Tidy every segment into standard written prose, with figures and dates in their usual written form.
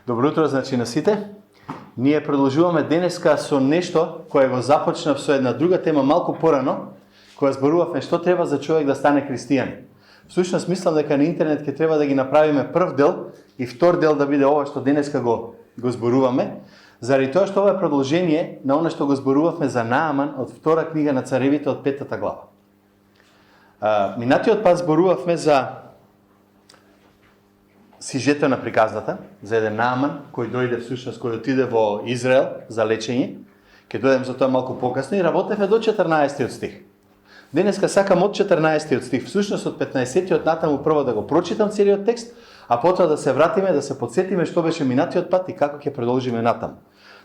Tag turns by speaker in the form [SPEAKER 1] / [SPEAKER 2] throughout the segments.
[SPEAKER 1] Добро утро, значи на сите. Ние продолжуваме денеска со нешто кое го започнав со една друга тема малку порано, која зборувавме што треба за човек да стане христијанин. Всушност мислам дека на интернет ќе треба да ги направиме прв дел и втор дел да биде ова што денеска го зборуваме, заради тоа што ова е продолжение на она што го зборувавме за Нааман од втора книга на Царевите од 5 глава. Минатиот пат зборувавме за сижето на приказната, за еден Нааман, кој дојде всушност, кој отиде во Израел за лечење. Ќе дојдем за тоа малку покасно и работевме до 14 стих. Денеска сакам од 14 стих, всушност од 15 натаму прво да го прочитам целиот текст, а потоа да се вратиме, да се подсетиме што беше минатиот пат и како ќе продолжиме натаму.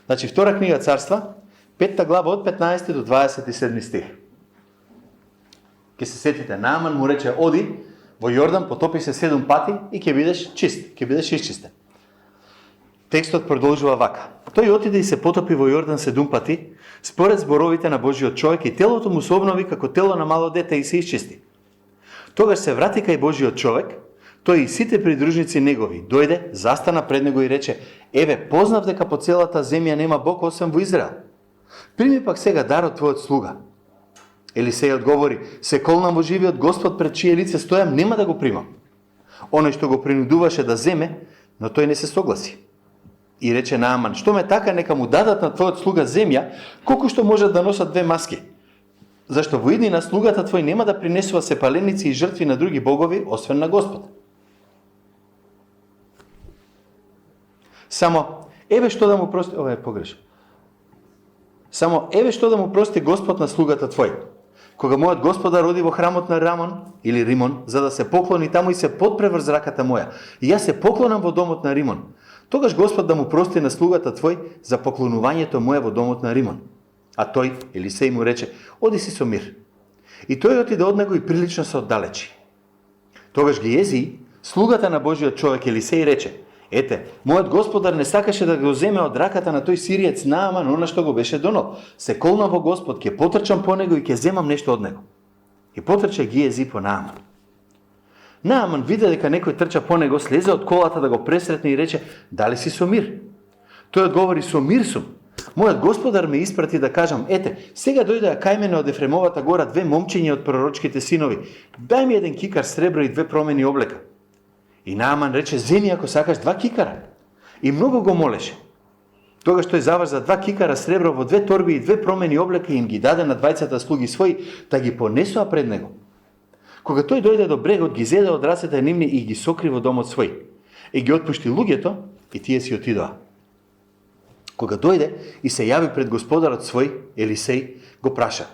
[SPEAKER 1] Значи, втора книга Царства, 5 глава од 15 до 27 стих. Ќе се сетите, Нааман му рече, оди во Јордан, потопи се 7 пати и ќе бидеш чист, ќе бидеш изчистен. Текстот продолжува вака. Тој отиде и се потопи во Јордан 7 пати, според зборовите на Божиот човек, и телото му се обнови како тело на мало дете и се изчисти. Тогаш се врати кај Божиот човек, тој и сите придружници негови дојде, застана пред него и рече: еве, познав дека по целата земја нема Бог освен во Израел. Прими пак сега дар од твојот слуга. Елисеј одговори: се колнам во живиот Господ пред чие лице стојам, нема да го примам. Оној што го принудуваше да земе, но тој не се согласи. И рече Нааман: што ме така, нека му дадат на твојот слуга земја, колку што можат да носат 2 маски. Зашто во иднина слугата твој нема да принесува сепаленици и жртви на други богови, освен на Господ. Само еве што да му прости, ова е погрешно. Само еве што да му прости Господ на слугата твој. Кога мојот господар оди во храмот на Рамон или Римон, за да се поклони таму и се подпре врз раката моја, и јас се поклонам во домот на Римон, тогаш Господ да му прости на слугата твој за поклонувањето моја во домот на Римон. А тој, Елисеј, му рече: оди си со мир. И тој отиде од него и прилично се оддалечи. Тогаш Гиези, слугата на Божиот човек Елисеј, рече: ете, мојот господар не сакаше да го земе од раката на тој сириец Нааман она што го беше донел. Се колнам во Господ, ќе потрчам по него и ќе земам нешто од него. И потрча Гиези по Нааман. Нааман виде дека некој трча по него, слезе од колата да го пресретне и рече: дали си со мир? Тој одговори: со мир сум. Мојот господар ме испрати да кажам: ете, сега дојдеа кај мене од Ефремовата гора 2 момчиња од пророчките синови. Дај ми еден кикар сребро и 2 промени облека. И Нааман рече: земи ако сакаш 2 кикара. И многу го молеше. Тогаш тој заврза 2 кикара сребро во 2 торби и 2 промени облека и им ги даде на двајцата слуги своји, да ги понесоа пред него. Кога тој дојде до брегот, ги зеде од рацете нивни и ги сокри во домот свој. И ги отпушти луѓето и тие си отидоа. Кога дојде и се јави пред господарот свој, Елисеј го праша: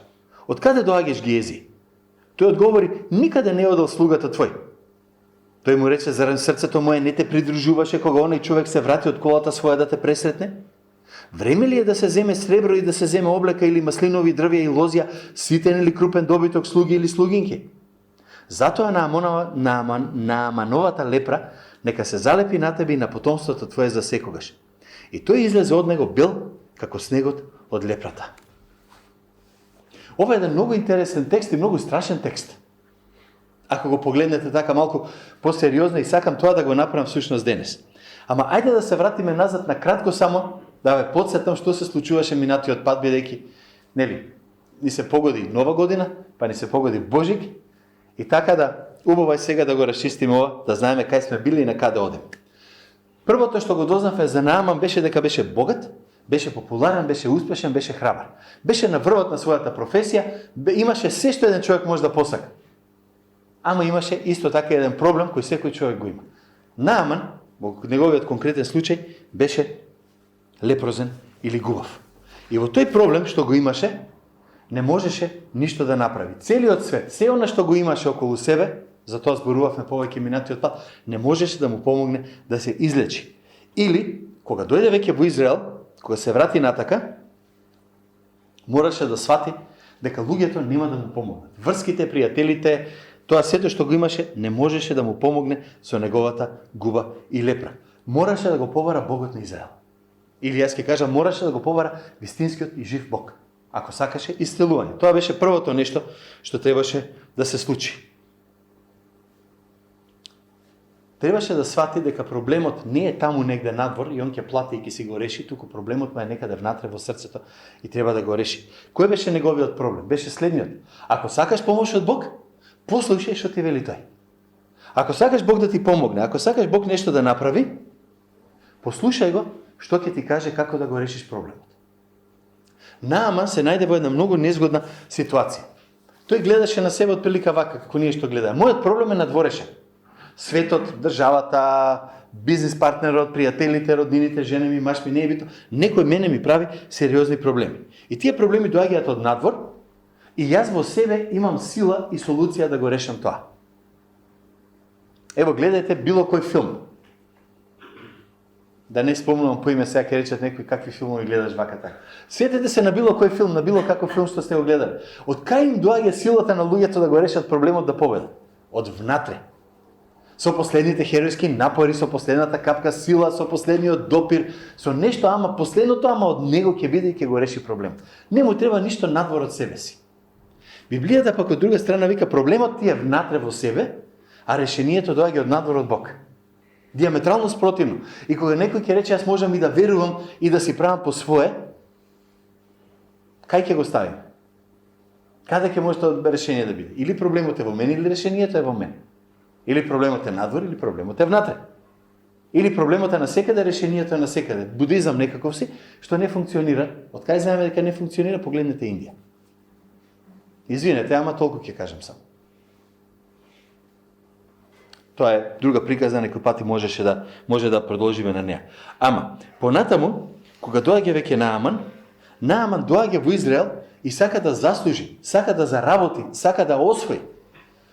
[SPEAKER 1] од каде доаѓаш, Гиези? Тој одговори: никаде не одел слугата твој. Тој му рече: зарем срцето моје не те придружуваше кога оној човек се врати од колата своја да те пресретне? Време ли е да се земе сребро и да се земе облека или маслинови дрвја и лозја, ситен или крупен добиток, слуги или слугинки? Затоа Наамановата лепра нека се залепи на тебе и на потомството твое за секогаш. И тој излезе од него бел како снегот од лепрата. Ова е еден многу интересен текст и многу страшен текст. Ако го погледнете така малку посериозно, и сакам тоа да го направам всушност денес. Ама ајде да се вратиме назад на кратко само, да ве подсетам што се случуваше минатиот пат, бидејќи ни се погоди нова година, па ни се погоди Божик, и така да убаво е сега да го расчистиме ова, да знаеме кај сме били и на каде одиме. Првото што го дознавме за Нааман беше дека беше богат, беше популарен, беше успешен, беше храбар. Беше на врвот на својата професија, имаше се што еден човек може да посака. Ама имаше исто така еден проблем кој секој човек го има. Нааман, во неговиот конкретен случај, беше лепрозен или губав. И во тој проблем што го имаше, не можеше ништо да направи. Целиот свет, се она што го имаше околу себе, за тоа зборувавме повеќе минатиот пат, не можеше да му помогне да се излечи. Или, кога дојде веќе во Израел, кога се врати натака, мораше да свати дека луѓето нема да му помогнат. Врските, пријателите, тоа сето што го имаше, не можеше да му помогне со неговата губа и лепра. Мораше да го побара Богот на Израел. Или јас ќе кажам, мораше да го побара вистинскиот и жив Бог, ако сакаше исцелување. Тоа беше првото нешто што требаше да се случи. требаше да свати дека проблемот не е таму негде надвор и он ќе плати и ќе си го реши, туку проблемот му е некаде внатре во срцето и треба да го реши. Кој беше неговиот проблем? Беше следниот. Ако сакаш помош од Бог, послушај што ти вели тој. Ако сакаш Бог да ти помогне, ако сакаш Бог нешто да направи, послушај го што ќе ти каже како да го решиш проблемот. Нааман се најде во една многу незгодна ситуација. Тој гледаше на себе отприлика вака, како ние што гледаме. Мојот проблем е надворешен. Светот, државата, бизнес партнерот, пријателите, роднините, жена ми, маш ми, не е битно. Некој мене ми прави сериозни проблеми. И тие проблеми доаѓаат од надвор и јас во себе имам сила и солуција да го решам тоа. Ево, гледајте било кој филм. Да не спомнувам по име, сега ќе речат некои какви филмови гледаш вака така. Светете се на било кој филм, на било каков филм што сте го гледали. Од кај им доаѓа силата на луѓето да го решат проблемот да победат? Од внатре. Со последните херојски напори, со последната капка сила, со последниот допир, со нешто, ама последното, ама од него ќе биде и ќе го реши проблем. Не му треба ништо надвор од себе си. Библијата пак од друга страна вика проблемот ти е внатре во себе, а решението доаѓа од надвор од Бог. Диаметрално спротивно. И кога некој ќе рече, јас можам и да верувам и да си правам по свое, кај ќе го ставим? Каде ќе може тоа решение да биде? Или проблемот е во мене, или решението е во мене. Или проблемот е надвор, или проблемот е внатре. Или проблемот е насекаде, решението е насекаде. Будизам некаков си, што не функционира. Од кај знаеме дека не функционира, погледнете Индија. Извинете, ама толку ќе кажам само. Тоа е друга приказна, некој пати може да продолжиме на неа. Ама, понатаму, кога доаѓа веќе Нааман доаѓа во Израел и сака да заслужи, сака да заработи, сака да освои.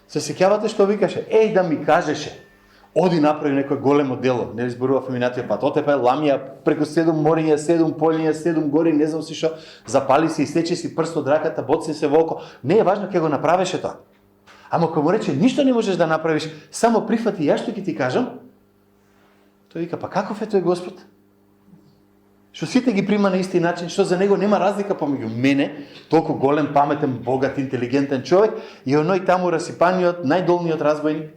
[SPEAKER 1] Се сеќавате што викаше? Еј да ми кажеше, оди направи некој големо дело, не зборував минатиот пат, отепа ламија преку 7 мориња, 7 полиња, 7 гори, не знам си што, запали се и сече си прст од раката, боци се во око. Не е важно ќе го направеше тоа. Ама кога му рече, ништо не можеш да направиш, само прифати, јас што ќе ти кажам, тој вика, па каков е тој Господ? Што сите ги прима на исти начин, што за него нема разлика помеѓу мене, толку голем, паметен, богат, интелигентен човек, и оној таму расипаниот, најдолниот разбойник.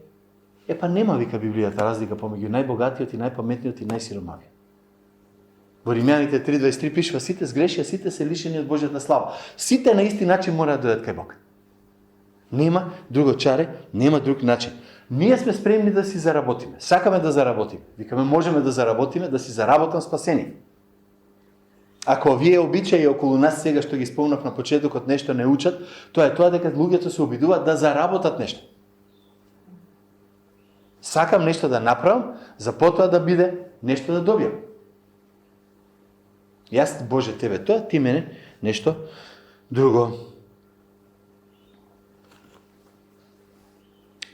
[SPEAKER 1] Па нема, вика Библијата, разлика помеѓу најбогатиот и најпаметниот и најсиромавиот. Во Римјаните 3:23 пишува, сите сгрешија, сите се лишени од Божјата слава. Сите на исти начин мора да дојдат кај Бог. Нема друго чаре, нема друг начин. Ние сме спремни да си заработиме. Сакаме да заработиме. Викаме, можеме да заработиме, да си заработам спасение. Ако овие обичаи околу нас сега што ги спомнав на почетокот нешто не учат, тоа е тоа дека луѓето се обидуваат да заработат нешто. Сакам нешто да направам, за потоа да биде нешто да добијам. Јас, Боже, тебе тоа, ти мене нешто друго.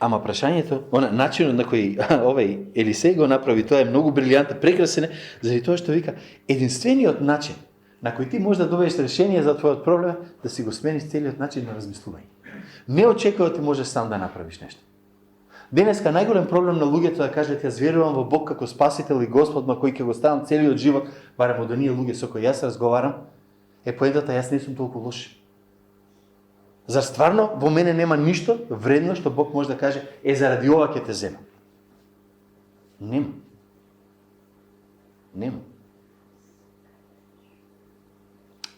[SPEAKER 1] Ама прашањето, начинот на кој овој Елисеј го направи, тоа е многу брилјантен, прекрасен, заради тоа што вика, единствениот начин на кој ти можеш да добиеш решение за твојот проблем, да си го смениш целиот начин на размислување. Не очекува ти можеш сам да направиш нешто. Денеска најголем проблем на луѓето да кажат, јас верувам во Бог како Спасител и Господ, на кој ќе го ставам целиот живот, барем од оние луѓе со кои јас разговарам, е поентата, јас не сум толку лош. Зар стварно во мене нема ништо вредно што Бог може да каже, заради ова ќе те земам? Нема. Нема.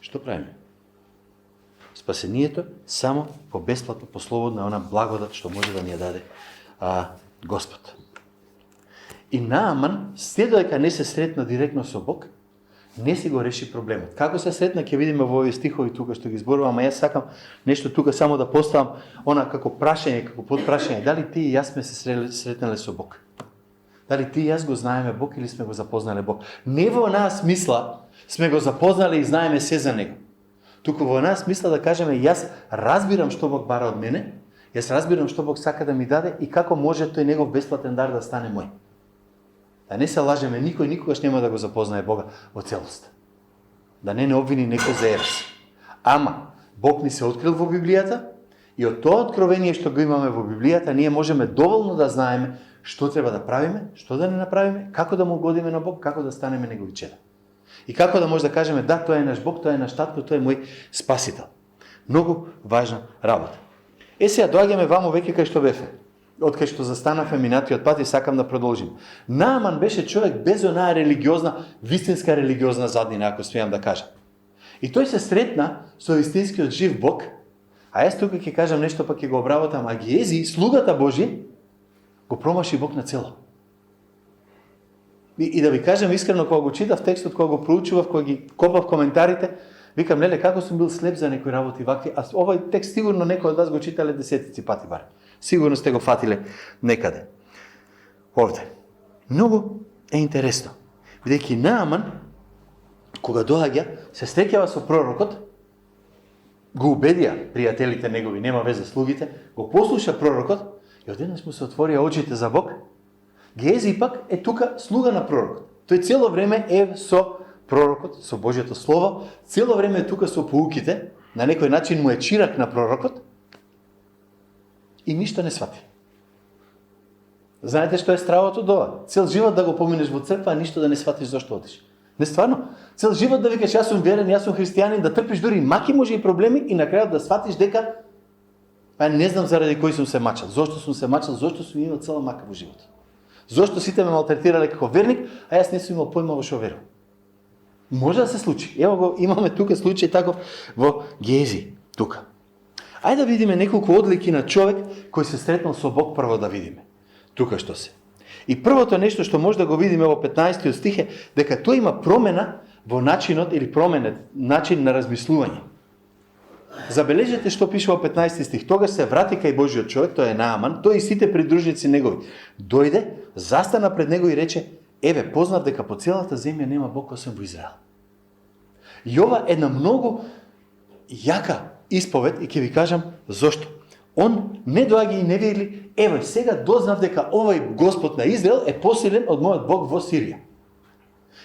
[SPEAKER 1] Што правиме? Спасението само по бесплатно, по слободна она благодат што може да ни ја даде Господ. И Нааман, след дека не се сретна директно со Бог, не си го реши проблемот. Како се сретна, ќе видиме во овие стихови тука што ги зборувам, а јас сакам нешто тука само да поставам она како прашање, како подпрашање, дали ти и јас сме се сретнале со Бог? Дали ти и јас го знаеме Бог или сме го запознале Бог? Не во онаа смисла сме го запознале и знаеме се за него. Туку во онаа смисла да кажеме, јас разбирам што Бог бара од мене, јас разбирам што Бог сака да ми даде и како може тој негов бесплатен дар да стане мој. Да не се лажеме, никој никогаш нема да го запознае Бога во целост. Да не обвини некој за ерес. Ама, Бог ни се открил во Библијата и од тоа откровение што го имаме во Библијата, ние можеме доволно да знаеме што треба да правиме, што да не направиме, како да му угодиме на Бог, како да станеме негови чеда. И како да може да кажеме, да, тоа е наш Бог, тоа е наш татко, тоа е мој Спасител. Многу важна работа. Сега доаѓаме вамо веќе кај што бевме. Откај што застанавме минатиот пат и сакам да продолжим. Нааман беше човек без онаа религиозна, вистинска религиозна заднина, ако смеам да кажам. И тој се сретна со вистинскиот жив Бог, а јас тука ќе кажам нешто, па ќе го обработам, а Гиези, слугата Божи, го промаши Бог на цело. И да ви кажам искрено, кога го читав текстот, кога го проучував, кога ги копав коментарите, викам, леле, како сум бил слеп за некои работи вакви, а овој текст сигурно некој од вас го читале десетици пати бар. Сигурно сте го фатиле некаде. Овде. Многу е интересно. Бидејќи Нааман, кога доаѓа, се среќава со пророкот, го убедија пријателите негови, нема веза слугите, го послуша пророкот и одеднаш му се отворија очите за Бог. Гиези пак е тука слуга на пророкот. Тој цело време е со пророкот, со Божјото Слово, цело време е тука со поуките, на некој начин му е чирак на пророкот и ништо не свати. Знаете што е стравото од ова? Цел живот да го поминеш во црква, а ништо да не сватиш зашто одиш. Не стварно. Цел живот да викаш јас сум верен, јас сум христијанин, да трпиш дури маки може и проблеми и на крајот да сватиш дека па не знам заради кој сум се мачал, зошто сум се мачал, зошто сум имал цела мака во животот. Зошто сите ме малтретирале како верник, а јас не сум имал појма во што верувам. Може да се случи. Ево го, имаме тука случај таков во Гиези, тука. Ајде да видиме неколку одлики на човек кој се сретнал со Бог, прво да видиме. Тука што се. И првото нешто што може да го видиме во 15 стих е дека тој има промена во начинот или променет начин на размислување. Забележете што пише во 15 стих. Тогаш се врати кај Божиот човек, тој е Нааман, тој и сите придружници негови. Дојде, застана пред него и рече: еве, познав дека по целата земја нема Бог освен во Израел. И ова е една многу јака исповед и ќе ви кажам зошто. Он не доаѓа и не вели: еве, сега дознав дека овој Господ на Израел е посилен од мојот Бог во Сирија.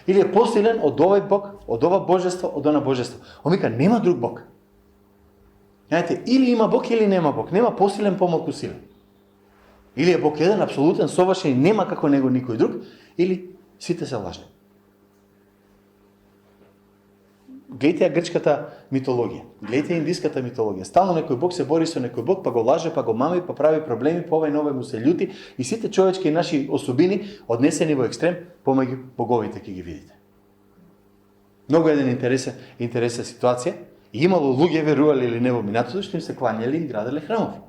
[SPEAKER 1] Или е посилен од овој Бог, од ова божество, од она божество. Он вика, нема друг Бог. Знаете, или има Бог, или нема Бог. Нема посилен помалку силен. Или е Бог еден, апсолутен, совршен и нема како него никој друг, или сите се лажни. Гледате ја грчката митологија, гледате индиската митологија. Стално некој Бог се бори со некој Бог, па го лаже, па го мами, па прави проблеми, па овај нове му се љути и сите човечки наши особини однесени во екстрем помеѓу боговите ќе ги видите. Многу еден интересна ситуација. И имало луѓе верувале или не во минатото што им се клањале и граделе храмови.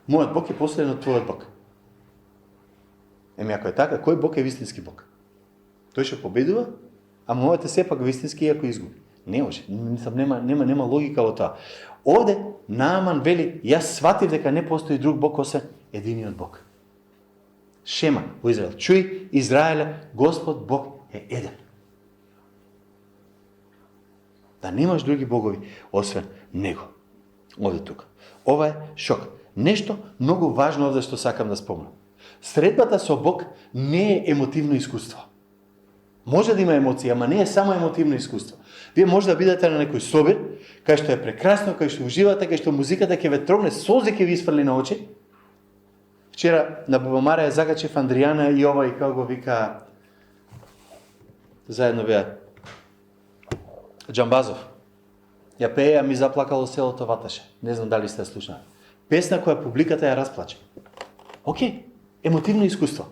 [SPEAKER 1] Мојот Бог е посилен од твојот Бог. Еми ако е така, кој Бог е вистински Бог? Тој ќе победува, а мојот е сепак вистински иако изгуби. Не може, нема логика во тоа. Овде Нааман вели: јас сватив дека не постои друг Бог освен единиот Бог. Шема во Израел. Чуј, Израеле, Господ Бог е еден. Да немаш други богови освен него. Овде тука. Ова е шок. Нешто многу важно овде што сакам да спомнам. Средбата со Бог не е емотивно искуство. Може да има емоција, ама не е само емотивно искуство. Вие може да бидете на некој собир, кај што е прекрасно, кај што уживате, кај што музиката ќе ве трогне, солзи ќе ви изфрли на очи. Вчера на Бабамара ја закачив Андријана и ова и како го вика заедно беа Джамбазов. Ја пеја, ми заплакало селото ваташе. Не знам дали сте слушнали. Песна која публиката ја расплаче. Океј, емотивно искуство.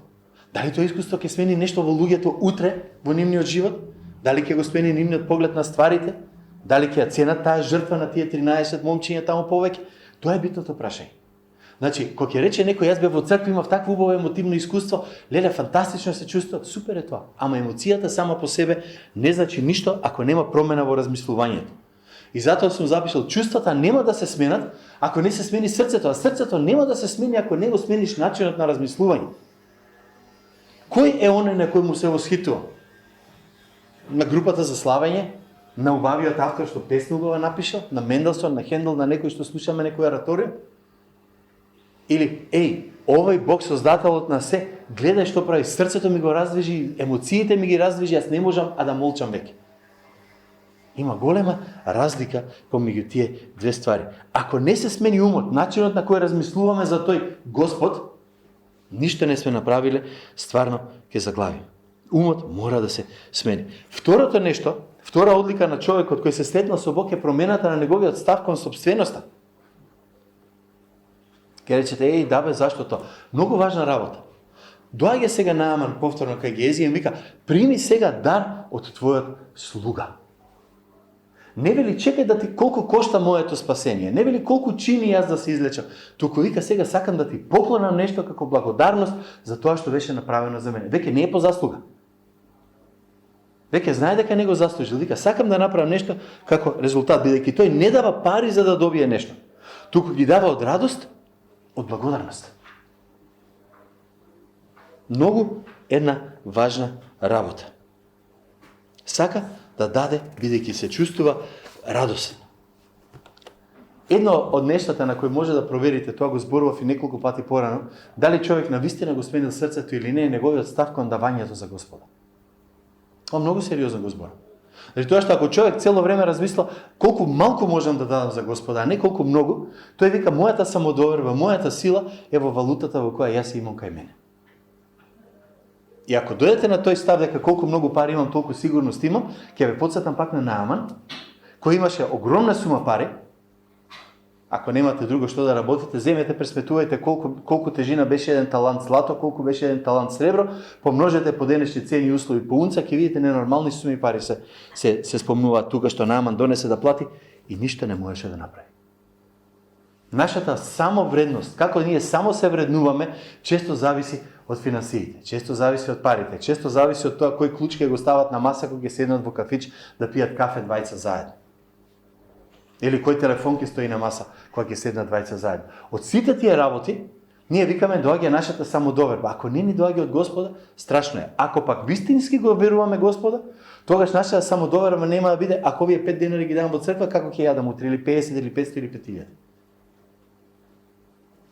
[SPEAKER 1] Дали тоа искуство ќе смени нешто во луѓето утре во нивниот живот? Дали ќе го смени нивниот поглед на стварите? Дали ќе ја ценат таа жртва на тие 13 момчиња таму повеќе? Тоа е битното прашање. Значи, кога ќе рече некој јас бев во црква, имав такво убаво емотивно искуство, леле, фантастично се чувствував, супер е тоа. Ама емоцијата сама по себе не значи ништо ако нема промена во размислувањето. И затоа сум запишал, чувствата нема да се сменат ако не се смени срцето, а срцето нема да се смени ако не го смениш начинот на размислување. Кој е оној на кој му се восхитува? На групата за славење, на убавиот автор што песнувава напишал, на Менделсон, на Хендел, на некој што слушаме некој ораторија? Или, овој Бог создателот на се, гледај што прави, срцето ми го раздвижи, емоциите ми ги раздвижи, јас не можам а да молчам веќе. Има голема разлика помеѓу тие две ствари. Ако не се смени умот, начинот на кој размислуваме за тој Господ, ништо не сме направиле, стварно ќе заглавиме. Умот мора да се смени. Второто нешто, втора одлика на човекот кој се сретнал со Бог е промената на неговиот став кон собственоста. Ке речете, да бе, зашто тоа? Многу важна работа. Доаѓа сега Нааман повторно кај Гези и вика, прими сега дар од твојот слуга. Не вели чекај да ти колку кошта моето спасение, не вели колку чини јас да се излечам, туку вика сега сакам да ти поклонам нешто како благодарност за тоа што беше направено за мене. Веќе не е по заслуга. Веќе знае дека не го заслужил, вика сакам да направам нешто како резултат, бидејќи тој не дава пари за да добие нешто, туку ги дава од радост, од благодарност. Многу една важна работа. Сака да даде, бидејќи се чувствува радосен. Едно од нештата на кои може да проверите, тоа го зборував и неколку пати порано, дали човек навистина го сменил срцето или не, е неговиот став кон давањето за Господа. Тоа многу сериозно го зборам. Значи тоа што ако човек цело време размисла колку малку можам да дадам за Господа, а не колку многу, тој вика мојата самодоверба, мојата сила е во валутата во која јас имам кај мене. И ако дојдете на тој став дека колку многу пари имам, толку сигурност имам, ќе ве потсетам пак на Нааман, кој имаше огромна сума пари. Ако немате друго што да работите, земете, пресметувајте колку тежина беше еден талант злато, колку беше еден талант сребро, помножете по денешни цени и услови по унца, ќе видите ненормални суми пари се спомнуваат тука што Нааман донесе да плати и ништо не можеше да направи. Нашата самовредност, како ние само се вреднуваме, често зависи од финансиите, често зависи од парите, често зависи од тоа кој клуч ќе го стават на маса кога ќе седнат во кафич да пијат кафе двајца заедно. Или кој телефон ќе стои на маса кога ќе седнат двајца заедно. Од сите тие работи, ние викаме доаѓа нашата самодоверба. Ако не ни доаѓа од Господа, страшно е. Ако пак вистински го веруваме Господа, тогаш нашата самодоверба нема да биде ако овие 5 денари ги дадам во црква, како ќе јадам утре, или 50 или 500 или 5000.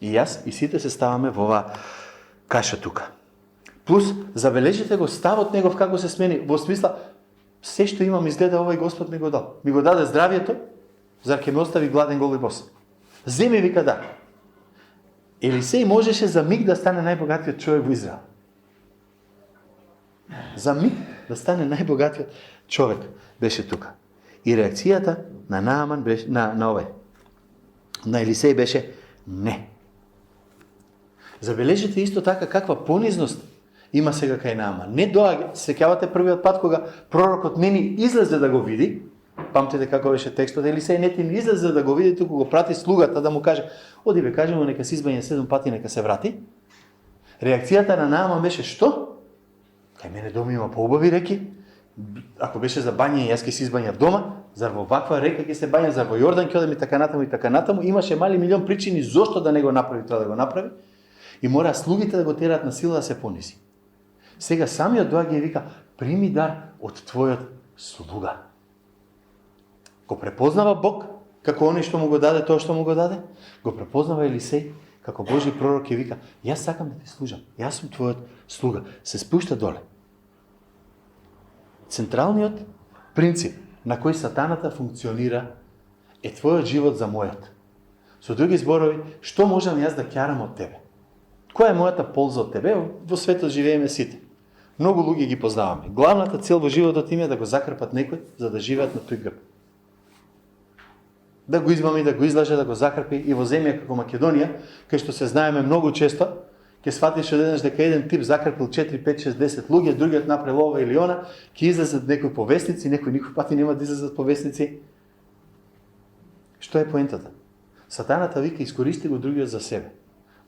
[SPEAKER 1] И јас и сите се ставаме во оваа каша тука. Плюс, забележите го ставот негов како се смени, во смисла, се што имам изгледа овој Господ ми го дал. Ми го даде здравието, зар ќе ме остави гладен, гол и бос? Земи, вика да. Елисеј можеше за миг да стане најбогатиот човек во Израел. За миг да стане најбогатиот човек беше тука. И реакцијата на Нааман беше, на Елисеј беше не. Забележите исто така каква понизност има сега кај Нааман. Не доаѓа, сеќавате првиот пат кога пророкот не ни излезе да го види, памтите како беше текстот, Елисеј не ти ни излезе да го види, туку го прати слугата да му каже, оди бе, кажи му нека се избања 7 пати, нека се врати. Реакцијата на Нааман беше што? Кај мене дома има поубави реки, ако беше за бање, јас ќе се избањав дома, зар во ваква река ќе се бања, зар во Јордан ќе одам и така натаму, имаше мали милион причини зошто да не го направи тоа да го направи. И мора слугите да го терат на сила да се понизи. Сега самиот доаѓа и вика, прими дар од твојот слуга. Го препознава Бог како оној што му го даде тоа што му го даде, го препознава Елисеј како Божи пророк и вика, јас сакам да ти служам, јас сум твојот слуга. Се спушта доле. Централниот принцип на кој сатаната функционира е твојот живот за мојот. Со други зборови, што можам јас да ќарам од тебе? Која е мојата полза од тебе? Во светот живееме сите. Многу луѓе ги познаваме. Главната цел во животот им е да го закрпат некој за да живеат на тој грб. Да го измами, да го излаже, да го закрпи и во земја како Македонија, кај што се знаеме многу често, ќе сфатиш одеднаш дека еден тип закрпил 4, 5, 6, 10 луѓе, другиот направил ова или она, ќе излезат некои повесници, некои никој пати нема да излезат повесници. Што е поентата? Сатаната вика искористи го другиот за себе.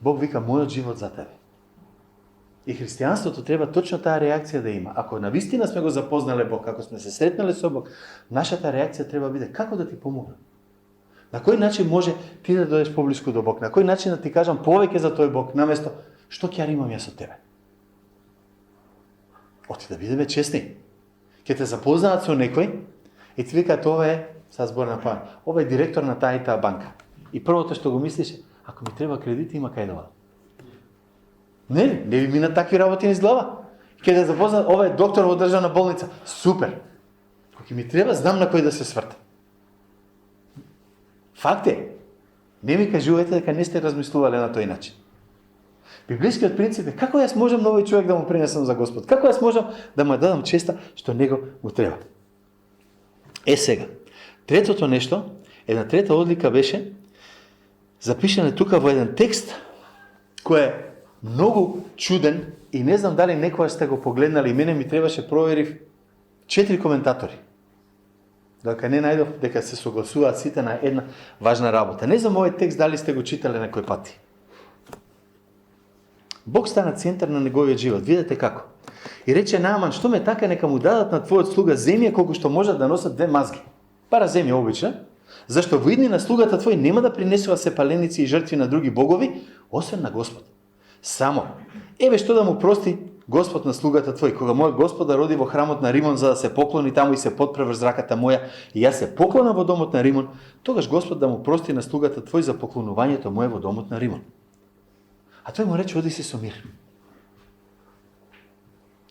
[SPEAKER 1] Бог вика мојот живот за тебе. И христијанството треба точно таа реакција да има. Ако навистина сме го запознале Бог, ако сме се сретнале со Бог, нашата реакција треба биде како да ти помогнам. На кој начин може ти да дојдеш поблиску до Бог? На кој начин да ти кажам повеќе за тој Бог, наместо што ќе имам јас од тебе? Оти да бидеме честни. Ќе те запознаат со некој и ти викаат ова е, сега збор на памет, ова е директор на таа и таа банка. И првото што го мислиш, ако ми треба кредит, има кај да одам. Не ви минат такви работи низ глава. Ке да запознаат, ова е доктор во државна болница. Супер. Кога ми треба, знам на кој да се свртам. Факт е. Не ми кажувате дека не сте размислувале на тој начин. Библискиот принцип е како јас можам на овој човек да му принесам за Господ? Како јас можам да му дадам честа што него му треба? Сега. Третото нешто, една трета одлика беше Запишен е тука во еден текст кој е многу чуден и не знам дали некоја сте го погледнали, мене ми требаше проверив 4 коментатори. Дека не најдов дека се согласуваат сите на една важна работа. Не знам овој текст дали сте го читале некој пати. Бог стана центар на неговиот живот. Видете како. И рече Нааман, што ме така, нека му дадат на твојот слуга земја колку што можат да носат 2 мазги. Пара земја обична, зашто во иднина слугата твој нема да принесува сепаленици и жртви на други богови, освен на Господ. Само, еве што да му прости Господ на слугата твој, кога мојот Господар роди во храмот на Римон за да се поклони таму и се подпре врз раката моја, и јас се поклонам во домот на Римон, тогаш Господ да му прости на слугата твој за поклонувањето моје во домот на Римон. А тој му рече, оди си со мир.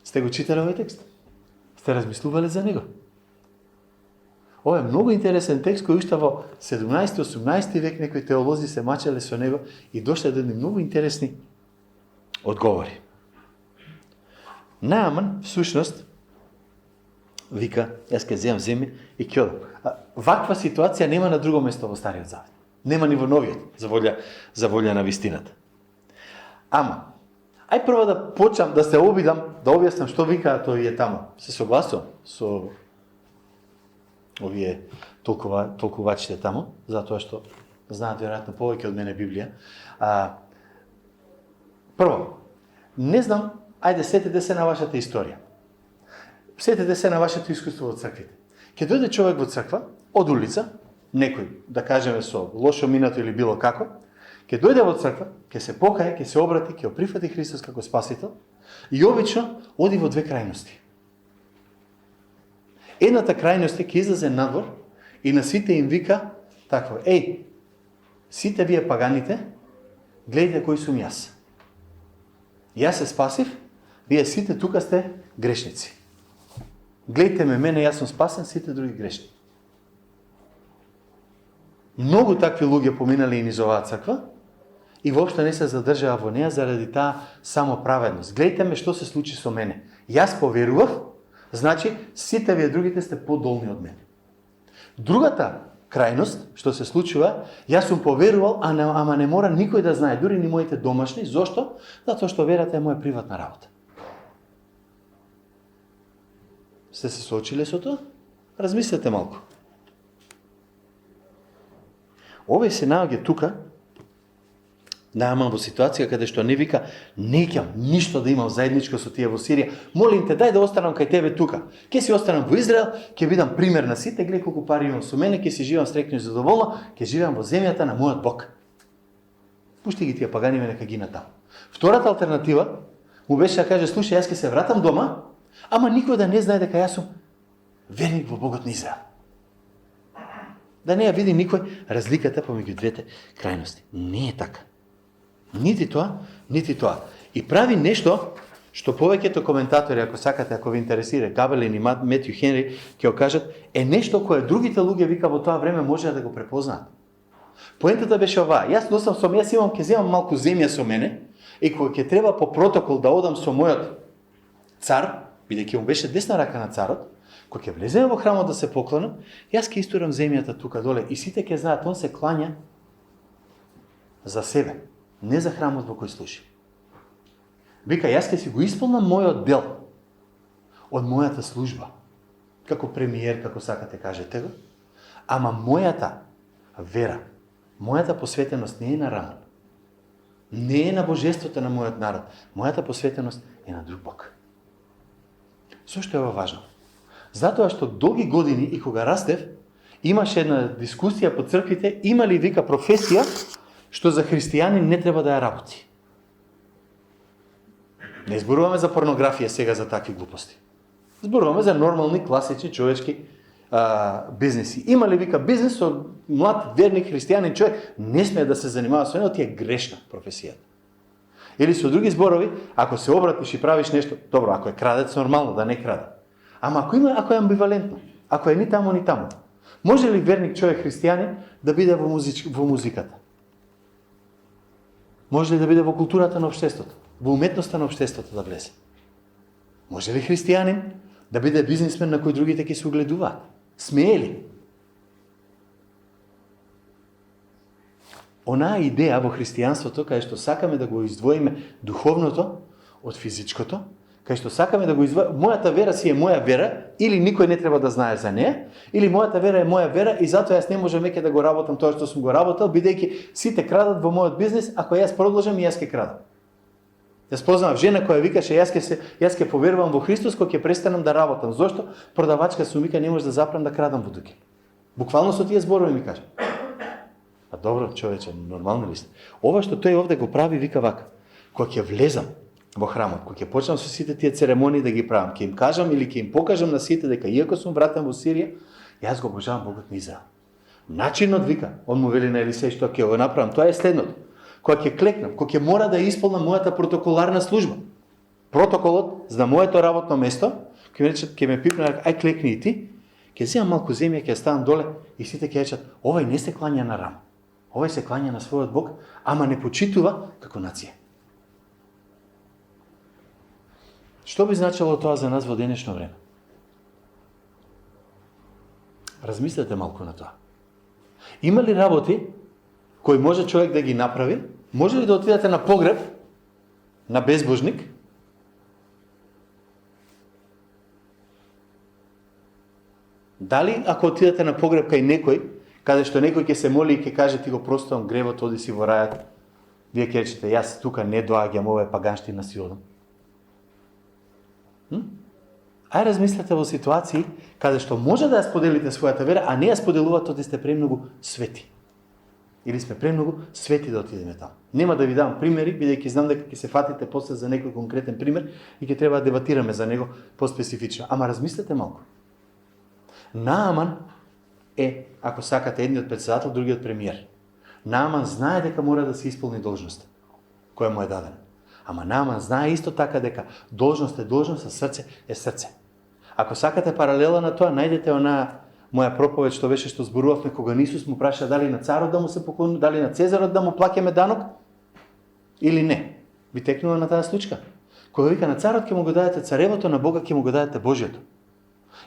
[SPEAKER 1] Сте го читали овој текст? Сте размислувале за него? Ова е многу интересен текст кој уште во 17-18 век некои теолози се мачеле со него и дошле до едни многу интересни одговори. Нааман, всушност, вика, јас ќе земам земја и ќе одам. Ваква ситуација нема на друго место во Стариот Завет. Нема ни во Новиот, за волја на вистината. Ама, ај прво да почнам да се обидам, да објаснам што вика тој е таму. Се согласувам со овие толкувачите таму, затоа што знаат веројатно повеќе од мене Библија. Прво, не знам, ајде сетете се на вашата историја. Сетете се на вашето искуство во црквите. Ке дојде човек во црква, од улица, некој, да кажеме со лошо минато или било како, ке дојде во црква, ке се покае, ке се обрати, ке оприфати Христос како Спасител и обично оди во 2 крајности. Едната крајност е ке излезе надвор и на сите им вика такво: еј, сите вие паганите, гледайте кој сум јас. Јас се спасив, вие сите тука сте грешници. Гледайте ме, мене, јас сум спасен, сите други грешни. Многу такви луѓе поминали и низ оваа црква и воопшто не се задржаа во неа заради таа самоправедност. Гледайте ме што се случи со мене. Јас поверував, значи сите вие другите сте подолни од мене. Другата крајност, што се случува, јас сум поверувал, ама не мора никој да знае, дури ни моите домашни. Зошто? Затоа што верата е моја приватна работа. Сте се соочиле со тоа? Размислете малку. Овој се наоѓа тука, Нааман во ситуација каде што не вика, неќам ништо да имам заедничко со тие во Сирија. Молим те, дај да останам кај тебе тука. Ке си останам во Израел, ке видам пример на сите, гледај колку пари имам со мене, ке си живам среќно и задоволно, ке живеам во земјата на мојот Бог. Пушти ги тие пагани, нека ги на таму. Втората алтернатива му беше да каже: слушај, јас ке се вратам дома, ама никој да не знае дека јас сум верник во Богот на Израел. Да не ја види никој разликата помеѓу двете крајности. Не е така. Нити тоа, нити тоа. И прави нешто што повеќето коментатори, ако сакате, ако ви интересира, Габелин и Метју Хенри, ќе го кажат, е нешто кое другите луѓе вика во тоа време може да го препознаат. Поентата беше оваа: јас носам со мене, ќе земам малку земја со мене, и кога ќе треба по протокол да одам со мојот цар, бидејќи му беше десна рака на царот, кога ќе влеземе во храмот да се поклонам, јас ќе истурам земјата тука доле и сите ќе знаат, он се клања за себе, не за храмот во кој служи. Вика, јас ќе си го исполнам мојот дел од мојата служба, како премиер, како сакате кажете го, ама мојата вера, мојата посветеност не е на Рамон, не е на божеството на мојот народ, мојата посветеност е на друг Бог. Зошто е ова важно? Затоа што долги години и кога растев, имаше една дискусија по црквите, има ли, вика, професија што за христијани не треба да ја работи. Не зборуваме за порнографија сега, за такви глупости. Зборуваме за нормални, класични, човечки бизнеси. Има ли, вика, бизнес со млад, верник, христијанин човек, не смее да се занимава со него, ти е грешна професијата. Или со други зборови, ако се обратиш и правиш нешто, добро, ако е крадец, нормално да не краде. Ама ако е амбивалентно, ако е ни таму, ни таму, може ли верник човек христијанин да биде во музиката? Може ли да биде во културата на општеството, во уметноста на општеството да влезе? Може ли христијанин да биде бизнисмен на кој другите ќе се угледуваат? Смее ли? онаа идеја во христијанството, кај што сакаме да го издвоиме духовното од физичкото, кај што сакаме да го издвоиме, мојата вера си е моја вера, или никој не треба да знае за неја, или мојата вера е моја вера и затоа јас не можам веќе да го работам тоа што сум го работел, бидејќи сите крадат во мојот бизнис, ако јас продолжам и јас ќе крадам. Јас познав жена која викаше јас ќе поверувам во Христос кога ќе престанам да работам. Зошто? Продавачка сум, вика, не може да запрам да крадам во дуки. Буквално со тие зборови ми кажа. А добро, човече, нормално ли сте? Ова што тој овде го прави, вика вака. Кога ќе влезам во храмот, кога ќе почнам со сите тие церемонии да ги правам, ќе им кажам или ќе им покажам на сите дека иако сум вратен во Сирија, јас го обожавам Богот на Израел. Начинот, вика, он му вели на Елисеј што ќе го направам, тоа е следното. Кога ќе клекнам, кога ќе мора да исполнам мојата протоколарна служба. Протоколот за моето работно место, ќе ме пипне, ај клекни и ти, ќе земам малку земја, ќе ставам доле и сите ќе речат, овај не се клања на рам. Овај се клања на својот Бог, ама не почитува како нација. Што би значило тоа за нас во денешно време? Размислете малку на тоа. Има ли работи кои може човек да ги направи? Може ли да отидете на погреб на безбожник? Дали ако отидете на погреб кај некој, каде што некој ќе се моли и ќе каже ти го простувам гревот, оди си во рајот, вие ќе речете јас тука не доаѓам, ова е паганштина, си одам. Ај размислете во ситуации каде што може да ја споделите својата вера, а не ја споделувате оти сте премногу свети. Или сме премногу свети да отидеме таму. Нема да ви дам примери, бидејќи знам дека ќе се фатите после за некој конкретен пример и ќе треба да дебатираме за него поспецифично. Ама размислете малку. Нааман е, ако сакате, едниот председател, другиот премиер. Нааман знае дека мора да се исполни должност која му е дадена. Ама Нааман знае исто така дека должност е должност, а срце е срце. Ако сакате паралела на тоа, најдете онаа моја проповед што беше што зборувавме кога Исус му праша дали на царот да му се поклони, дали на Цезарот да му плаќаме данок или не. Ви текнува на таа случка. Кога вика на царот ќе му го дадете царевото, на Бога ќе му го дадете Божјото.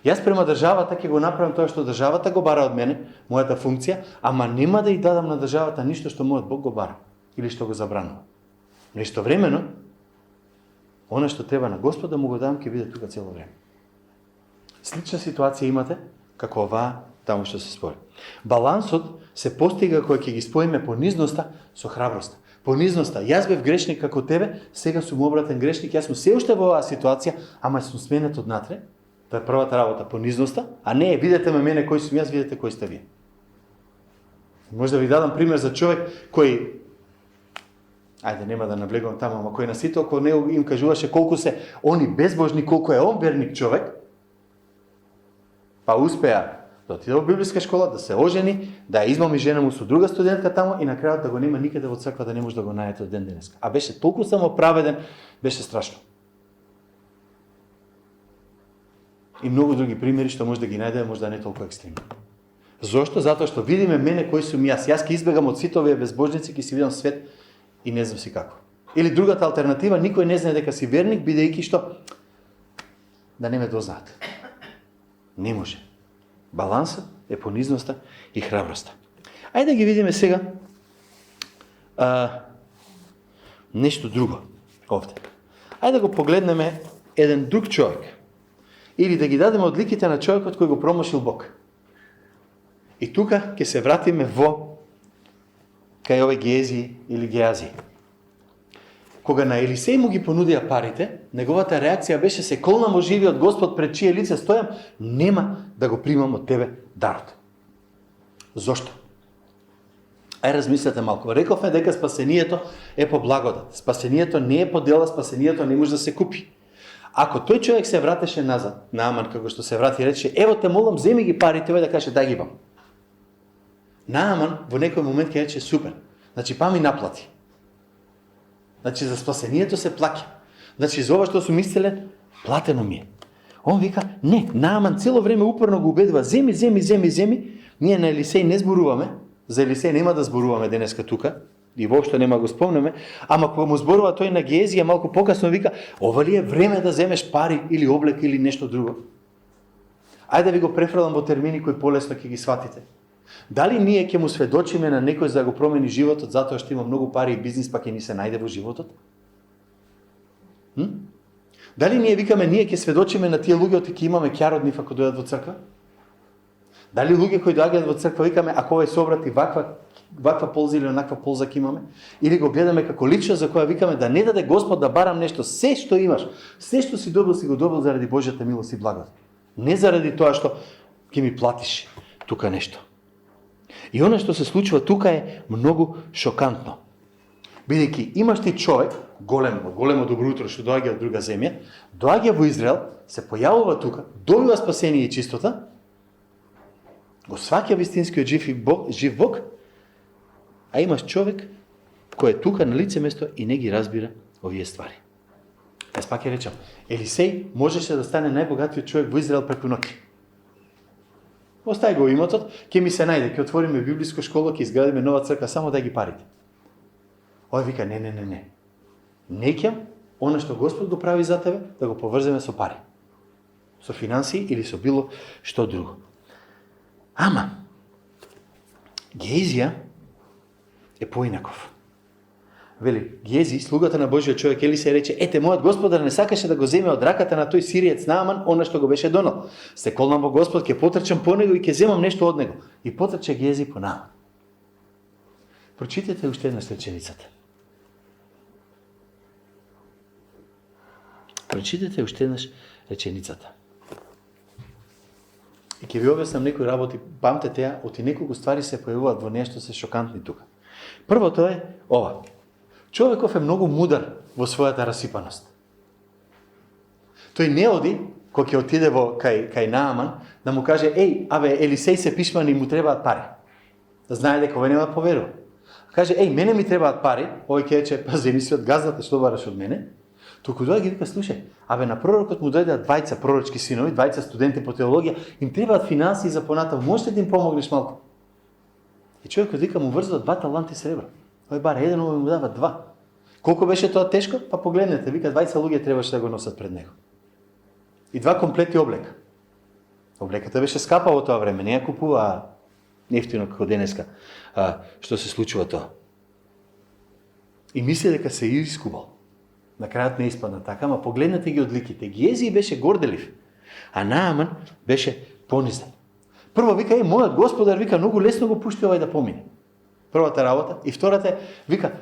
[SPEAKER 1] Јас према државата ќе го направам тоа што државата го бара од мене, мојата функција, ама нема да ја дадам на државата ништо што мојот Бог го бара или што го забранува. Но истовремено, она што треба на Господ да му го дам ќе биде тука цело време. Слична ситуација имате како оваа таму што се спори. Балансот се постига кога ќе ги споиме понизноста со храброста. Понизноста, јас бев грешник како тебе, сега сум обратен грешник, јас сум се уште во оваа ситуација, ама сум сменет однатре. Тоа е првата работа, понизноста, а не видете ме мене кој сум јас, видете кој сте вие. Може да ви дадам пример за човек кој, ајде нема да наблегувам таму, ама кој на сите околу него им кажуваше колку се они безбожни, колку е он верник човек, па успеа да отиде во библиска школа, да се ожени, да ја измами жена му со друга студентка таму и на крајот да го нема никаде во црква, да не може да го најдете од ден денеска. А беше толку само праведен, беше страшно. И многу други примери што може да ги најдеме, може да не толку екстремни. Зошто? Затоа што видиме мене кој сум јас. Јас ќе избегам од сите овие безбожници, ќе си видам свет и не знам си како. Или другата алтернатива, никој не знае дека си верник, бидејќи што да не ме дознаат. Не може. Балансот е понизноста и храброста. Ајде да ги видиме сега нешто друго овде. Ајде да го погледнеме еден друг човек. Или да ги дадеме одликите на човекот кој го промошил Бог. И тука ќе се вратиме во кај овој Геази или Геази. Кога на Елисеј му ги понудија парите, неговата реакција беше се колнам во живиот Господ пред чие лице стојам, нема да го примам од тебе дарот. Зошто? Ај размислете малку. Рековме дека спасението е по благодат. Спасението не е по дела, спасението не може да се купи. Ако тој човек се вратеше назад, Нааман како што се врати, рече, ево те молам, земи ги парите, да каже, дај ги вам. Нааман во некој момент ќе рече, супер, значи па ми наплати. Значи за спасението се плаќа. Значи за ова што сум исцелен, платено ми е. Он вика, не, Нааман цело време упорно го убедува, земи, ние на Елисеј не зборуваме, за Елисеј нема да зборуваме денеска тука, и воопшто нема го спомнеме, ама кога му зборува тој на Геази, малку покасно вика, ова ли е време да земеш пари или облек или нешто друго? Ајде да ви го префрлам во термини кои полесно ќе ги сватите. Дали ние ќе му сведочиме на некој за да го промени животот затоа што има многу пари и бизнис па ќе ни се најде во животот? Дали ние викаме ние ќе сведочиме на тие луѓе и ќе имаме ќар од нив ако дојдат во црква? Дали луѓе кои доаѓаат во црква викаме ако овој собрати ваква полза или онаква полза ќе имаме? Или го гледаме како личност за која викаме да не даде Господ да барам нешто, се што имаш, се што си добил го добил заради Божјата милост и благодат. Не заради тоа што ќе ми платиш тука нешто. И она што се случува тука е многу шокантно. Бидејќи имаш ти човек, големо добро утро што доаѓа од друга земја, доаѓа во Израел, се појавува тука, добива спасение и чистота, го сваќа вистинскиот жив Бог, а имаш човек кој е тука на лице место и не ги разбира овие ствари. Јас пак ќе речам, Елисеј можеше да стане најбогатиот човек во Израел преку ноќ. Остај го имотот, ќе ми се најде, ќе отвориме библиско школа, ќе изградиме нова црква, само дај ги парите. Ој вика, не. Неќам, она што Господ го прави за тебе, да го поврземе со пари. Со финансии или со било што друго. Ама, Гејзија е поинаков. Вели, Гејзи, слугата на Божиот човек, Елисеј рече, ете, мојот Господар не сакаше да го земе од раката на тој сириец Нааман, она што го беше донал. Се колнам во Господ, ќе потрчам по него и ќе земам нешто од него. И потрча Гејзи по Нааман. Прочитате уште една реченицата. Прочитате уште еднаш реченицата. И ќе ви објаснам некои работи, памтете ја, оти неколку ствари се појавуваат во нешто се шокантни тука. Првото е ова. Човеков е многу мудар во својата расипаност. Тој не оди, кој ќе отиде кај Нааман, да му каже, Елисеј се пишман и му требаат пари. Да знае дека овој нема да поверува. Каже, мене ми требаат пари, овој ќе рече, земи си од газната, што бараш од мене? Туку доаѓа ги вика, слушај, на пророкот му дојдеа двајца пророчки синови, двајца студенти по теологија, им требаат финансии за понатаму, можеш да им помогнеш малку? И човекот вика му врзува 2 таланти сребра. Тој бара еден, овој му дава 2. Колку беше тоа тешко? Па погледнете, вика 20 луѓе требаше да го носат пред него. И 2 комплети облека. Облеката беше скапа во тоа време, не ја купува нефтино како денеска. Што се случува тоа? И мисли дека се искубал. На крајот не испадна така, ама погледнете ги одликите. Гејзи беше горделив, а Нааман беше понизен. Прво вика, мојот Господар, вика, многу лесно го пушти овај да помине. Првата работа. И втората е, вика,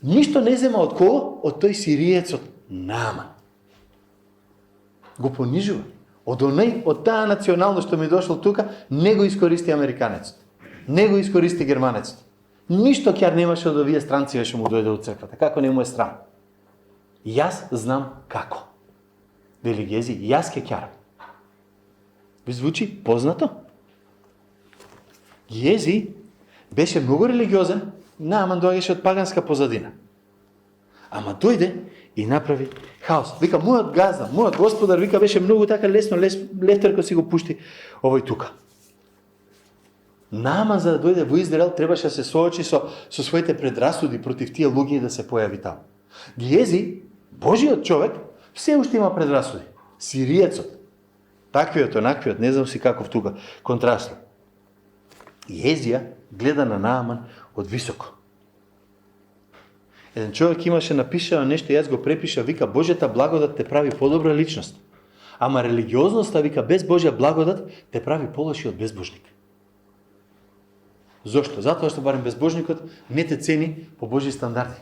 [SPEAKER 1] ништо не зема од кого? Од тој сириецот Нааман. Го понижува. Од таа националност што ми дошол тука, не го искористи американецот. Не го искористи германецот. Ништо ќар немаше од овие странци што му дојде од црквата. Како не му е срам? Јас знам како. Вели Гејзи, јас ке ќарам. Ви звучи познато? Гејзи беше многу религиозен, Нааман доаѓаше од паганска позадина. Ама дојде и направи хаос. Вика, мојот газда, мојот Господар, вика, беше многу така лефтерко си го пушти овој тука. Нааман за да дојде во Израел требаше да се соочи со своите предрасуди против тие луѓе и да се појави таму. Гејзи, Божиот човек, се уште има предрасуди. Сириецот, таквиот, онаквиот, не знам си каков тука контраст. Гејзија гледа на Нааман од високо. Еден човек имаше напишано нешто, јас го препиша, вика, Божјата благодат те прави подобра личност. Ама религиозноста, вика, без Божја благодат те прави полоши од безбожник. Зошто? Затоа што барем безбожникот не те цени по Божји стандарди.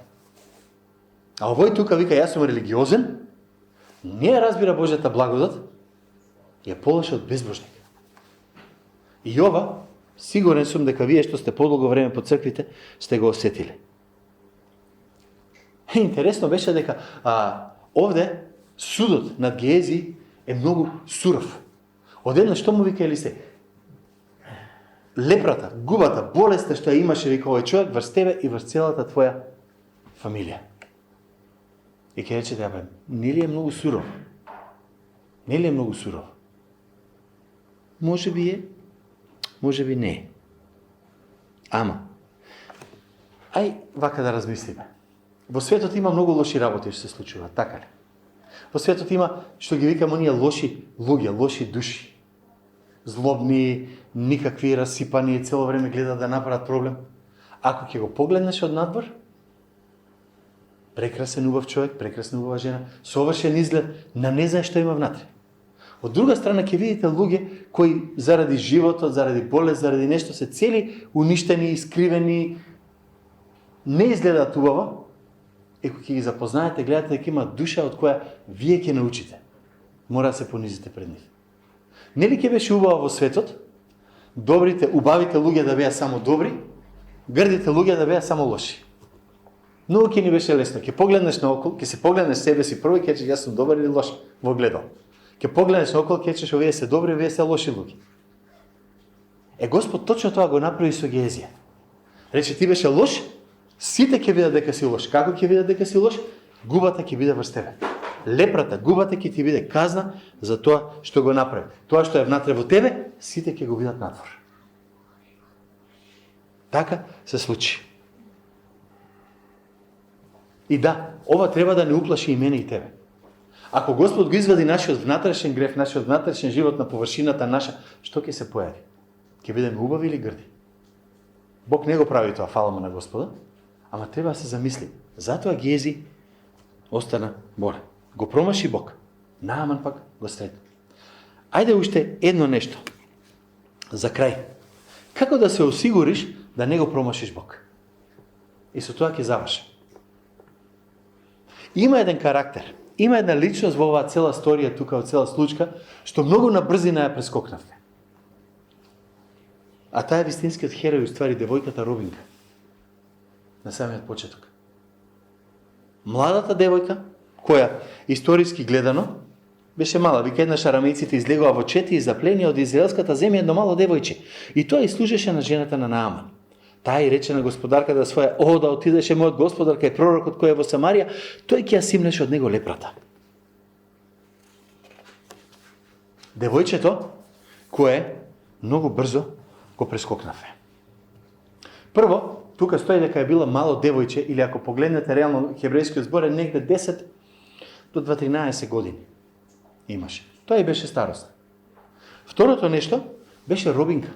[SPEAKER 1] А овој тука вика, јас сум религиозен, не ја разбира Божјата благодат, ја полоши од безбожник. И ова, сигурен сум дека вие што сте подолго време по црквите, сте го осетиле. Интересно беше дека овде судот над Гејзи е многу суров. Одеднаш што му вика Елисеј? Лепрата, губата, болеста што ја имаше, вика, овој човек врз тебе и врз целата твоја фамилија. И ќе речете, не ли е многу суров? Не ли е многу суров? Може би е, може би не е. Ама, вака да размислиме. Во светот има многу лоши работи што се случуваат, така ли? Во светот има, што ги викам, оние лоши луѓе, лоши души. злобни, никакви разсипани, цело време гледат да направат проблем. Ако ќе го погледнеш од надвор, прекрасен убав човек, прекрасна убава жена, совршен изглед, не знае што има внатре. Од друга страна ќе видите луѓе кои заради животот, заради болест, заради нешто се цели уништени, искривени, не изгледаат убаво, и кога ќе ги запознаете, гледате дека има душа од која вие ќе научите. Мора да се понизите пред нив. Нели ќе беше убаво во светот, убавите луѓе да беа само добри, грдите луѓе да беа само лоши. Многу ќе ни беше лесно. Ќе погледнеш наокол, ќе се погледнеш себе си прво и ќе кажеш јас сум добар или лош во гледал. Ќе погледнеш наокол, ќе кажеш овие се добри, овие се лоши луѓе. Господ точно тоа го направи со Геезија. Рече ти беше лош, сите ќе видат дека си лош. Како ќе видат дека си лош? Губата ќе биде врз тебе. Лепрата, губата ќе ти биде казна за тоа што го направи. Тоа што е внатре во тебе, сите ќе го видат надвор. Така се случи. И да, ова треба да не уплаши и мене и тебе. Ако Господ го извади нашиот внатрешен грев, нашиот внатрешен живот на површината наша, што ќе се појави? Ќе бидеме убави или грди? Бог не го прави тоа, фала му на Господа, ама треба да се замисли. Затоа Гези остана болен. Го промаши Бог. Нааман пак го сретна. Ајде уште едно нешто. За крај. Како да се осигуриш да не го промашиш Бог? И со тоа ќе завршим. Има еден карактер, има една личност во оваа цела сторија тука, во цела случка, што многу на брзина ја прескокнавте. А таа е вистинскиот херој, уствари девојката Робинка. На самиот почеток. Младата девојка, која историски гледано беше мала, вика еднаш арамејците излегува во чети и заплени од израелската земја едно мало девојче. И тоа и служеше на жената на Нааман. Таа и рече на господарката своја: "О, да отидеше мојот господар кај пророкот кој е во Самарија, тој ќе ја симнеше од него лепрата." Девојчето, кое многу брзо го прескокнаве. Прво, тука стои дека е била мало девојче, или ако погледнете реално хебрејскиот збор е негде 10 до 13 години имаше. Тоа и беше старост. Второто нешто беше робинка.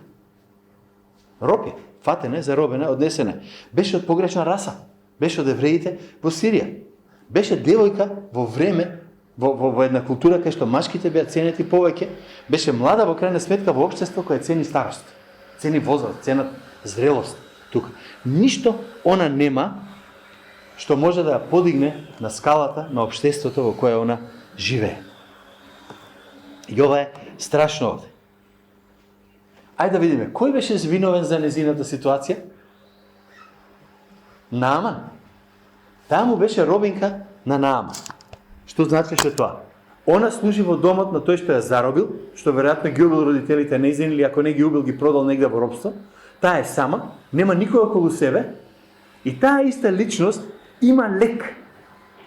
[SPEAKER 1] Робја, фатена, заробена, однесена. Беше од погрешна раса. Беше од евреите во Сирија. Беше девојка во време, во една култура кај што машките беа ценети повеќе. Беше млада во крајна сметка во општество кое цени старост. Цени возраст, ценат зрелост. Тука. Ништо она нема што може да ја подигне на скалата на општеството во кое она живее. И ова е страшно овде. Ајде да видиме, кој беше виновен за незината ситуација? Нааман. Таа му беше робинка на Нааман. Што значеше тоа? Она служи во домот на тој што ја заробил, што веројатно ги убил родителите нејзин, или ако не ги убил, ги продал негде во робство. Таа е сама, нема никој околу себе, и таа иста личност има лек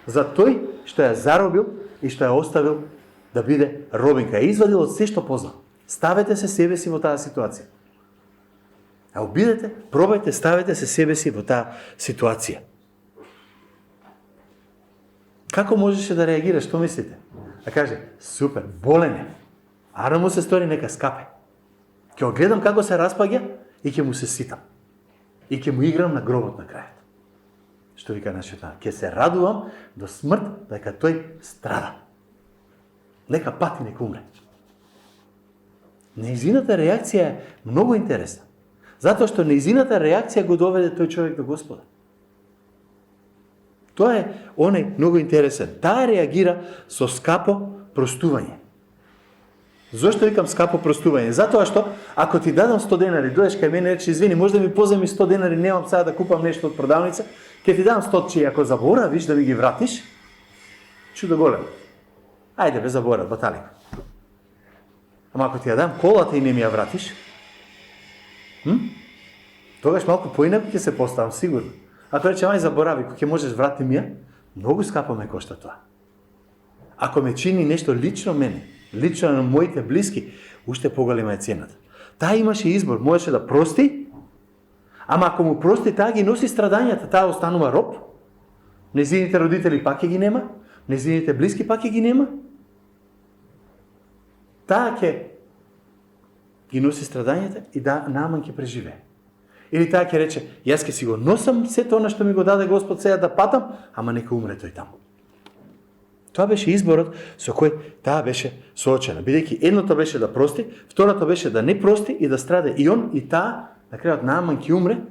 [SPEAKER 1] за тој што ја заробил и што ја оставил да биде робинка. Ја извадил од се што познал. Ставете се себе си во таа ситуација. А обидете, пробајте, ставете се себе си во таа ситуација. Како можеше да реагира, што мислите? Да каже: "Супер, болен е. Ара му се стори, нека скапе. Ќе го гледам како се распаѓа и ќе му се ситам. И ќе му играм на гробот на крајот." Што вика нашиот народ? Ќе се радувам до смрт дека тој страда. Нека пати, нека умре. Нејзината реакција е многу интересна. Затоа што нејзината реакција го доведе тој човек до Господа. Тоа е оној многу интересен. Таа реагира со скапо простување. Зошто викам скапо простување? Затоа што ако ти дадам 100 денари, дојдеш кај мене и речеш: "Извини, може да ми поземи 100 денари, немам сега да купам нешто од продавница, ќе ти дам 100, че ако заборавиш да ми ги вратиш, чудо големо. Ајде бе, заборав, баталик. Ама ако ти ја дам колата и не ми ја вратиш, тогаш малку поинаку ќе се поставам, сигурно. Ако речем: "Ај, заборави, кога ќе можеш врати ми ја", многу скапо ме кошта тоа. Ако ме чини нешто лично мене, лично на моите блиски, уште поголема е цената. Таа имаше избор, можеше да прости, ама ако му прости, таа ги носи страдањата, таа останува роб. Незините родители пак ќе ги нема, незините блиски пак ќе ги нема. Таа ќе ги носи страдањата и да Нааман ќе преживее. Или таа ќе рече, јас ќе си го носам сето она што ми го даде Господ сега да патам, ама нека умре тој таму. Тоа беше изборот со кој таа беше соочена. Бидејќи едното беше да прости, второто беше да не прости и да страде и он и таа, на крајот Нааман ќе умре,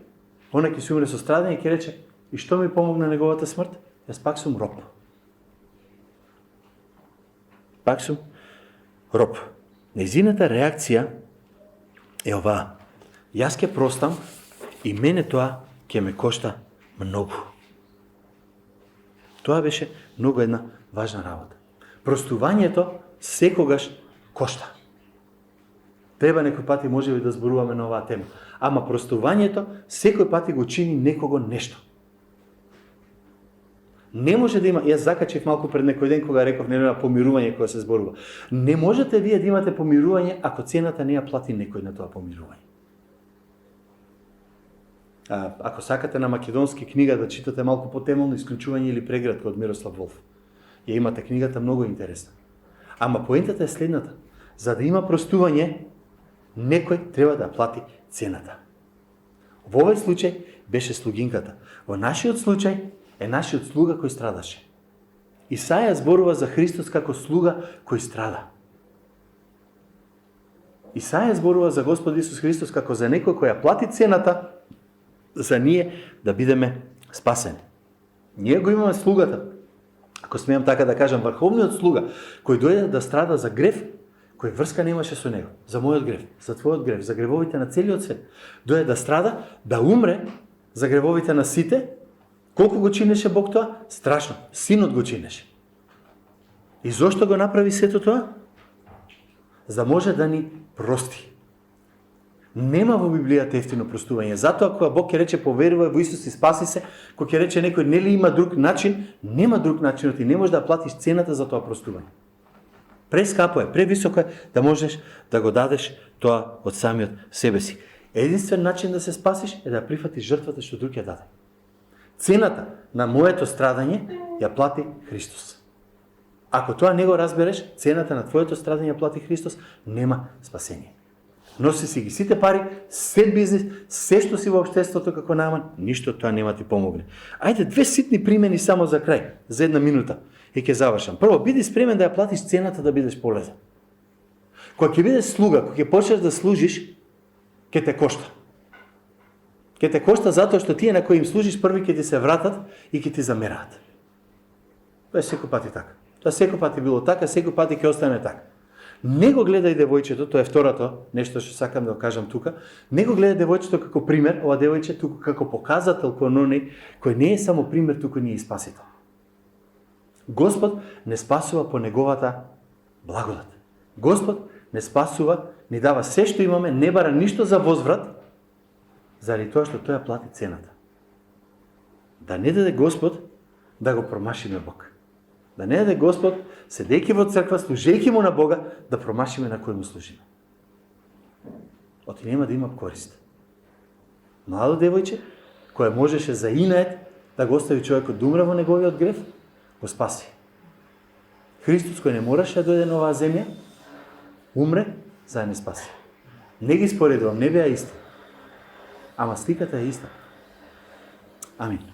[SPEAKER 1] она ќе се умре со страдање и ќе рече, и што ми помогна неговата смрт? Јас пак сум роб. Пак сум роб. Нејзината реакција е оваа. Јас ќе простам и мене тоа ќе ме кошта многу. Тоа беше многу една важна работа. Простувањето секогаш кошта. Треба некој пати можеби да зборуваме на оваа тема. Ама простувањето секој пати го чини некого нешто. Не може да има, јас закачив малку пред некој ден кога реков нема помирување кога се зборува. Не можете вие да имате помирување ако цената не ја плати некој на тоа помирување. Ако сакате на македонски книга да читате малку потемелно исклучување или преградка од Мирослав Волф. Ја имате книгата многу интересна. Ама поентата е следната. За да има простување, некој треба да плати цената. Во овој случај беше слугинката. Во нашиот случај е нашиот слуга кој страдаше. Исаја зборува за Христос како слуга кој страда. Исаја зборува за Господ Исус Христос како за некој кој ја плати цената за ние да бидеме спасени. Ние го имаме слугата, ако смеам така да кажам, врховниот слуга, кој дојде да страда за грев, кој врска немаше со него, за мојот грев, за твојот грев, за гревовите на целиот свет. Дојде да страда, да умре за гревовите на сите. Колку го чинеше Бог тоа? Страшно. Синот го чинеше. И зошто го направи сето тоа? За може да ни прости. Нема во Библијата ефтино простување. Затоа кога Бог ќе рече поверувај во Исус и спаси се, кога ќе рече некој нели има друг начин, нема друг начин, ти не можеш да платиш цената за тоа простување. Прескапо е, превисоко е да можеш да го дадеш тоа од самиот себе си. Единствен начин да се спасиш е да прифатиш жртвата што друг ја даде. Цената на моето страдање ја плати Христос. Ако тоа не го разбереш, цената на твоето страдање ја плати Христос, нема спасение. Носи си ги сите пари, сет бизнес, се што си во општеството како Нааман, ништо тоа нема ти помогне. Ајде две ситни примени само за крај, за една минута и ќе завршам. Прво, биди спремен да ја платиш цената да бидеш полезен. Кога ќе бидеш слуга, кога ќе почнеш да служиш, ќе те кошта. Ќе те кошта затоа што тие на кои им служиш први ќе ти се вратат и ќе ти замераат. Тоа е секој пати така. Тоа секој пати било така, секој пати ќе остане така. Не го гледај девојчето, тоа е второто нешто што сакам да го кажам тука. Не го гледај девојчето како пример, ова девојче туку како показател кон оној кој не е само пример, туку не е и спасител. Господ не спасува по неговата благодат. Господ не спасува, ни дава се што имаме, не бара ништо за возврат, заради тоа што тој ја плати цената. Да не даде Господ да го промашиме Бог. Да не даде Господ, седејќи во црква, служејќи му на Бога, да промашиме на кој му служиме. Оти нема да има корист. Младо девојче, кое можеше за инает да го остави човекот да умре во неговиот грев, го спаси. Христос, кој не мораше да дојде на оваа земја, умре за да не спаси. Не ги споредувам, не беа исти. Ама сликата е иста. Амин.